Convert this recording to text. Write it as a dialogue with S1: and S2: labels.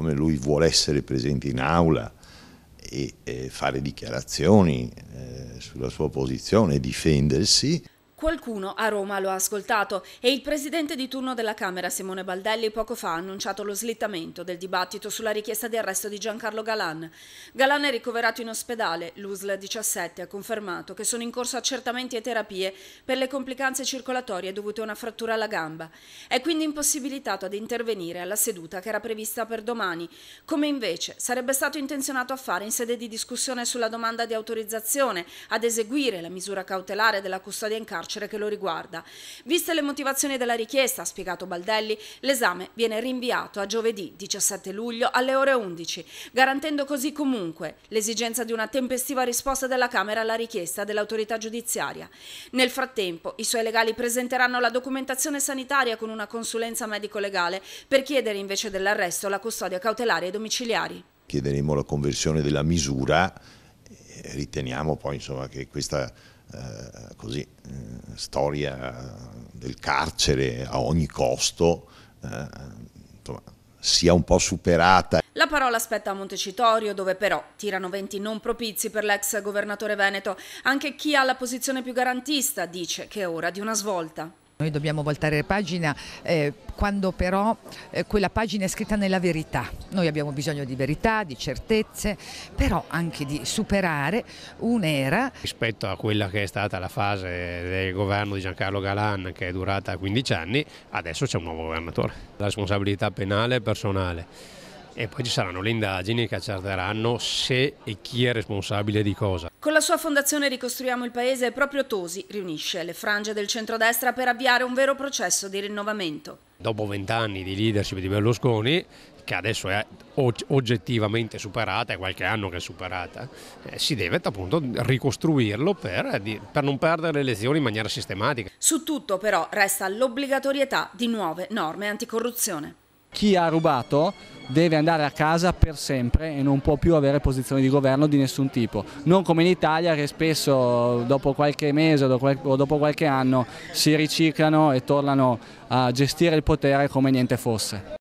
S1: come lui vuole essere presente in aula e fare dichiarazioni sulla sua posizione e difendersi.
S2: Qualcuno a Roma lo ha ascoltato e il presidente di turno della Camera, Simone Baldelli, poco fa ha annunciato lo slittamento del dibattito sulla richiesta di arresto di Giancarlo Galan. Galan è ricoverato in ospedale. L'USL 17 ha confermato che sono in corso accertamenti e terapie per le complicanze circolatorie dovute a una frattura alla gamba. È quindi impossibilitato ad intervenire alla seduta che era prevista per domani, come invece sarebbe stato intenzionato a fare in sede di discussione sulla domanda di autorizzazione ad eseguire la misura cautelare della custodia in carcere che lo riguarda. Viste le motivazioni della richiesta, ha spiegato Baldelli, l'esame viene rinviato a giovedì 17 luglio alle ore 11, garantendo così comunque l'esigenza di una tempestiva risposta della Camera alla richiesta dell'autorità giudiziaria. Nel frattempo, i suoi legali presenteranno la documentazione sanitaria con una consulenza medico-legale per chiedere invece dell'arresto la custodia cautelare ai domiciliari.
S1: Chiederemo la conversione della misura. Riteniamo poi insomma, che questa storia del carcere a ogni costo insomma, sia un po' superata.
S2: La parola spetta a Montecitorio, dove però tirano venti non propizi per l'ex governatore veneto. Anche chi ha la posizione più garantista dice che è ora di una svolta.
S3: Noi dobbiamo voltare pagina quando però quella pagina è scritta nella verità. Noi abbiamo bisogno di verità, di certezze, però anche di superare un'era.
S4: Rispetto a quella che è stata la fase del governo di Giancarlo Galan, che è durata 15 anni, adesso c'è un nuovo governatore. La responsabilità penale è personale. E poi ci saranno le indagini che accerteranno se e chi è responsabile di cosa.
S2: Con la sua fondazione Ricostruiamo il Paese, proprio Tosi riunisce le frange del centrodestra per avviare un vero processo di rinnovamento.
S4: Dopo 20 anni di leadership di Berlusconi, che adesso è oggettivamente superata, è qualche anno che è superata, si deve appunto ricostruirlo per non perdere le elezioni in maniera sistematica.
S2: Su tutto però resta l'obbligatorietà di nuove norme anticorruzione.
S5: Chi ha rubato deve andare a casa per sempre e non può più avere posizioni di governo di nessun tipo. Non come in Italia, che spesso dopo qualche mese o dopo qualche anno si riciclano e tornano a gestire il potere come niente fosse.